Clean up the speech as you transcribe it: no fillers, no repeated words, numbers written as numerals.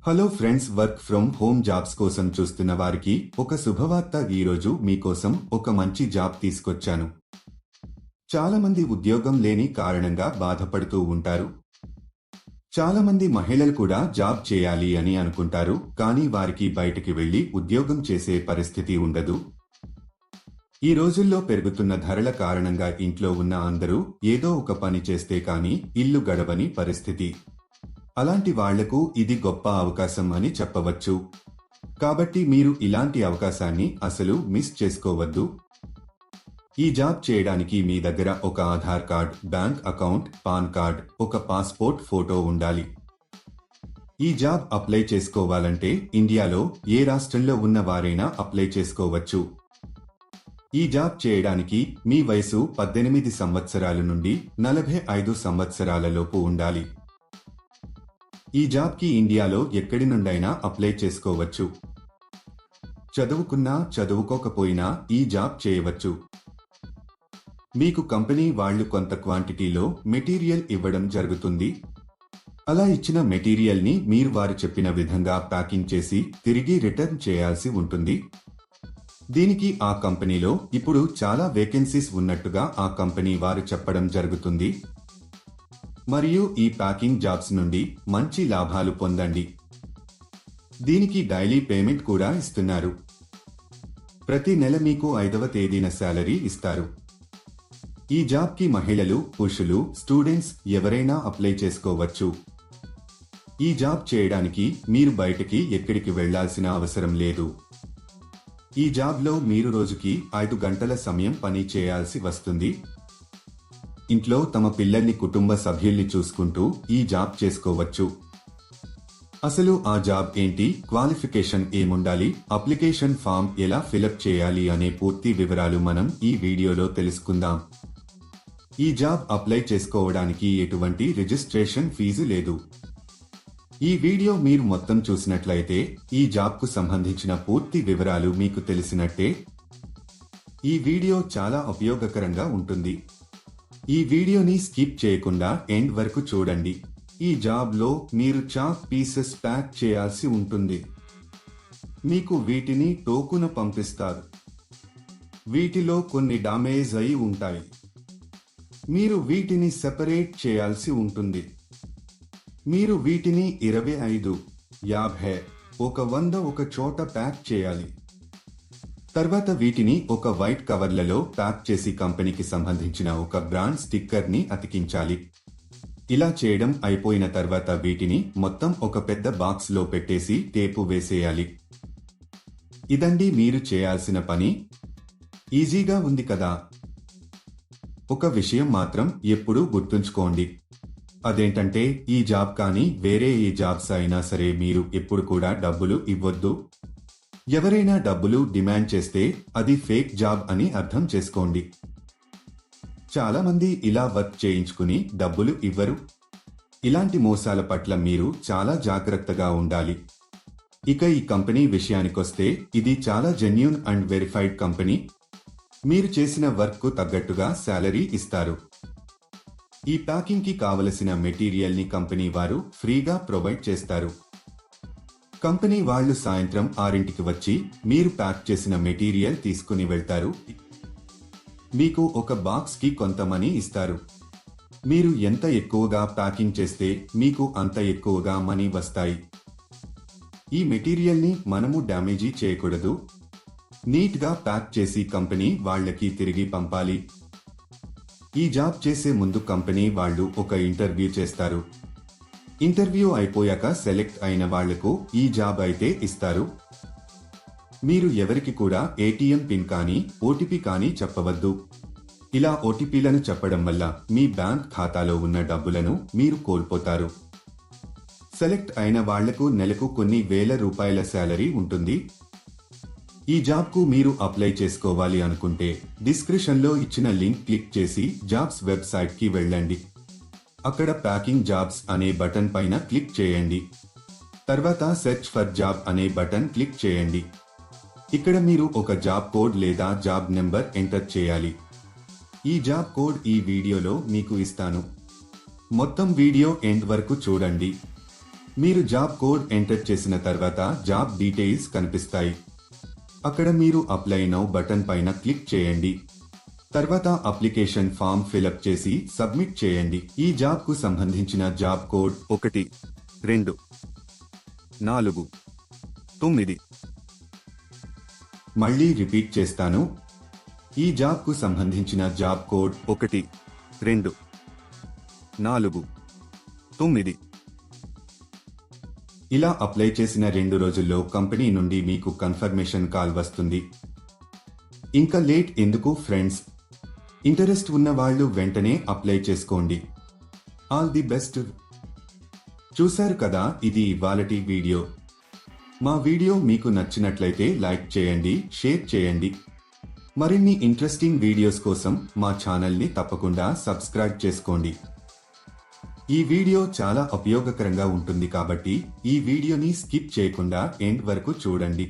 Hello friends, work from home jobs కోసం చూస్తున్న వారికి ఒక శుభవార్త. ఈరోజు మీకోసం ఒక మంచి జాబ్ తీసుకొచ్చాను. చాలా మంది ఉద్యోగం లేని కారణంగా బాధపడుతూ ఉంటారు. చాలా మంది మహిళలు కూడా జాబ్ చేయాలి అని అనుకుంటారు, కానీ వారికి బయటికి వెళ్లి ఉద్యోగం చేసే పరిస్థితి ఉండదు. ఈ రోజుల్లో పెరుగుతున్న ధరల కారణంగా ఇంట్లో ఉన్న అందరూ ఏదో ఒక పని చేస్తే కానీ ఇల్లు గడవని పరిస్థితి. అలాంటి వాళ్లకు ఇది గొప్ప అవకాశం అని చెప్పవచ్చు. కాబట్టి మీరు ఇలాంటి అవకాశాన్ని అసలు మిస్ చేసుకోవద్దు. ఈ జాబ్ చేయడానికి మీ దగ్గర ఒక Aadhaar card, bank account, pan card, ఒక పాస్పోర్ట్ ఫోటో ఉండాలి. ఈ జాబ్ అప్లై చేసుకోవాలంటే ఇండియాలో ఏ రాష్ట్రంలో ఉన్న వారైనా అప్లై చేసుకోవచ్చు. ఈ జాబ్ చేయడానికి మీ వయసు 18 సంవత్సరాల నుండి 45 సంవత్సరాల లోపు ఉండాలి. ఈ జాబ్ కి ఇండియాలో ఎక్కడి నుండైనా అప్లై చేసుకోవచ్చు. చదువుకున్నా చదువుకోకపోయినా ఈ జాబ్ చేయవచ్చు. మీకు కంపెనీ వాళ్ళు కొంత క్వాంటిటీలో మెటీరియల్ ఇవ్వడం జరుగుతుంది. అలా ఇచ్చిన మెటీరియల్ ని మీరు వారు చెప్పిన విధంగా ప్యాకింగ్ చేసి తిరిగి రిటర్న్ చేయాల్సి ఉంటుంది. దీనికి ఆ కంపెనీలో ఇప్పుడు చాలా వేకెన్సీస్ ఉన్నట్టుగా ఆ కంపెనీ వారు చెప్పడం జరుగుతుంది. మరియు ఈ ప్యాకింగ్ జాబ్స్ నుండి మంచి లాభాలు పొందండి. దీనికి డైలీ పేమెంట్ కూడా ఇస్తున్నారు. ప్రతి నెల మీకు 5వ తేదీన శాలరీ ఇస్తారు. ఈ జాబ్ కి మహిళలు, పురుషులు, స్టూడెంట్స్ ఎవరైనా అప్లై చేసుకోవచ్చు. ఈ జాబ్ చేయడానికి మీరు బయటకి ఎక్కడికి వెళ్లాల్సిన అవసరం లేదు. ఈ జాబ్లో మీరు రోజుకి 5 గంటల సమయం పని చేయాల్సి వస్తుంది. ఇంట్లో తమ పిల్లల్ని, కుటుంబ సభ్యుల్ని చూసుకుంటూ ఈ జాబ్ చేసుకోవచ్చు. అసలు ఆ జాబ్ ఏంటి, క్వాలిఫికేషన్ ఏముండాలి, అప్లికేషన్ ఫామ్ ఎలా ఫిలప్ చేయాలి అనే పూర్తి వివరాలు మనం ఈ వీడియోలో తెలుసుకుందాం. ఈ జాబ్ అప్లై చేసుకోవడానికి ఎటువంటి రిజిస్ట్రేషన్ ఫీజు లేదు. ఈ వీడియో మీరు మొత్తం చూసినట్లయితే ఈ జాబ్కు సంబంధించిన పూర్తి వివరాలు మీకు తెలిసినట్టే. ఈ వీడియో చాలా ఉపయోగకరంగా ఉంటుంది. ఈ వీడియోని స్కిప్ చేయకుండా ఎండ్ వరకు చూడండి. ఈ జాబ్లో మీరు చాక్ పీసెస్ ప్యాక్ చేయాల్సి ఉంటుంది. మీకు వీటిని టోకున పంపిస్తారు. వీటిలో కొన్ని డామేజ్ అయి ఉంటాయి. మీరు వీటిని సెపరేట్ చేయాల్సి ఉంటుంది. మీరు వీటిని 25, 50, 100 ఒక చోట ప్యాక్ చేయాలి. తర్వాత వీటిని ఒక వైట్ కవర్లలో ప్యాక్ చేసి కంపెనీకి సంబంధించిన ఒక బ్రాండ్ స్టిక్కర్ ని అతికించాలి. ఇలా చేయడం అయిపోయిన తర్వాత వీటిని మొత్తం ఒక పెద్ద బాక్స్ లో పెట్టేసి టేపు వేసేయాలి. ఇదండి మీరు చేయాల్సిన పని. ఈజీగా ఉంది కదా? ఒక విషయం మాత్రం ఎప్పుడూ గుర్తుంచుకోండి. అదేంటంటే ఈ జాబ్ కానీ వేరే ఏ జాబ్స్ అయినా సరే మీరు ఎప్పుడు కూడా డబ్బులు ఇవ్వొద్దు. ఎవరైనా డబ్బులు డిమాండ్ చేస్తే అది ఫేక్ జాబ్ అని అర్థం చేసుకోండి. చాలా మంది ఇలా వర్క్ చేయించుకుని డబ్బులు ఇవ్వరు. ఇలాంటి మోసాల పట్ల మీరు చాలా జాగ్రత్తగా ఉండాలి. ఇక ఈ కంపెనీ విషయానికొస్తే ఇది చాలా జెన్యూన్ అండ్ వెరిఫైడ్ కంపెనీ. మీరు చేసిన వర్క్ కు తగ్గట్టుగా శాలరీ ఇస్తారు. ఈ ప్యాకింగ్ కి కావలసిన మెటీరియల్ ని కంపెనీ వారు ఫ్రీగా ప్రొవైడ్ చేస్తారు. కంపెనీ వాళ్ళు సాయంత్రం 6ంటికి వచ్చి మీరు ప్యాక్ చేసిన మెటీరియల్ తీసుకుని వెళ్తారు. మీకు ఒక బాక్స్ కి కొంత మనీ ఇస్తారు. మీరు ఎంత ఎక్కువగా ప్యాకింగ్ చేస్తే మీకు అంత ఎక్కువగా మనీ వస్తాయి. ఈ మెటీరియల్ ని మనము డ్యామేజీ చేయకూడదు. నీట్ గా ప్యాక్ చేసి కంపెనీ వాళ్ళకి తిరిగి పంపాలి. ఈ జాబ్ చేసే ముందు కంపెనీ వాళ్ళు ఒక ఇంటర్వ్యూ చేస్తారు. ఇంటర్వ్యూ అయిపోయాక సెలెక్ట్ అయిన వాళ్లకు ఈ జాబ్ అయితే ఇస్తారు. మీరు ఎవరికి కూడా ఏటీఎం పిన్ కానీ ఓటీపీ కానీ చెప్పవద్దు. ఇలా ఓటీపీలను చెప్పడం వల్ల మీ బ్యాంక్ ఖాతాలో ఉన్న డబ్బులను మీరు కోల్పోతారు. సెలెక్ట్ అయిన వాళ్లకు నెలకు కొన్ని వేల రూపాయల శాలరీ ఉంటుంది. ఈ జాబ్కు మీరు అప్లై చేసుకోవాలి అనుకుంటే డిస్క్రిప్షన్లో ఇచ్చిన లింక్ క్లిక్ చేసి జాబ్స్ వెబ్సైట్కి వెళ్ళండి. అక్కడ ప్యాకింగ్ జాబ్స్ అనే బటన్ పైన క్లిక్ చేయండి. తర్వాత సెర్చ్ ఫర్ జాబ్ అనే బటన్ క్లిక్ చేయండి. ఇక్కడ మీరు ఒక జాబ్ కోడ్ లేదా జాబ్ నెంబర్ ఎంటర్ చేయాలి. ఈ జాబ్ కోడ్ ఈ వీడియోలో మీకు ఇస్తాను. మొత్తం వీడియో ఎండ్ వరకు చూడండి. మీరు జాబ్ కోడ్ ఎంటర్ చేసిన తర్వాత జాబ్ డీటెయిల్స్ కనిపిస్తాయి. అక్కడ మీరు అప్లై నౌ బటన్ పైన క్లిక్ చేయండి. తర్వాత అప్లికేషన్ ఫామ్ ఫిలప్ చేసి సబ్మిట్ చేయండి. ఈ జాబ్ కు సంబంధించిన జాబ్ కోడ్ 1, 2, 4, 9. మళ్ళీ రిపీట్ చేస్తాను. ఈ జాబ్ కు సంబంధించిన జాబ్ కోడ్ 1, 2, 4, 9. ఇలా అప్లై చేసిన 2 రోజుల్లో కంపెనీ నుండి మీకు కన్ఫర్మేషన్ కాల్ వస్తుంది. ఇంకా లేట్ ఎందుకు ఫ్రెండ్స్? ఇంటరెస్ట్ ఉన్న వాళ్ళు వెంటనే అప్లై చేసుకోండి. All the best. చూశారు కదా, ఇది ఇవాళటి వీడియో. మా వీడియో మీకు నచ్చినట్లయితే లైక్ చేయండి, షేర్ చేయండి. మరిన్ని ఇంట్రెస్టింగ్ వీడియోస్ కోసం మా ఛానల్ని తప్పకుండా సబ్స్క్రైబ్ చేసుకోండి. ఈ వీడియో చాలా ఉపయోగకరంగా ఉంటుంది కాబట్టి ఈ వీడియోని స్కిప్ చేయకుండా ఎండ్ వరకు చూడండి.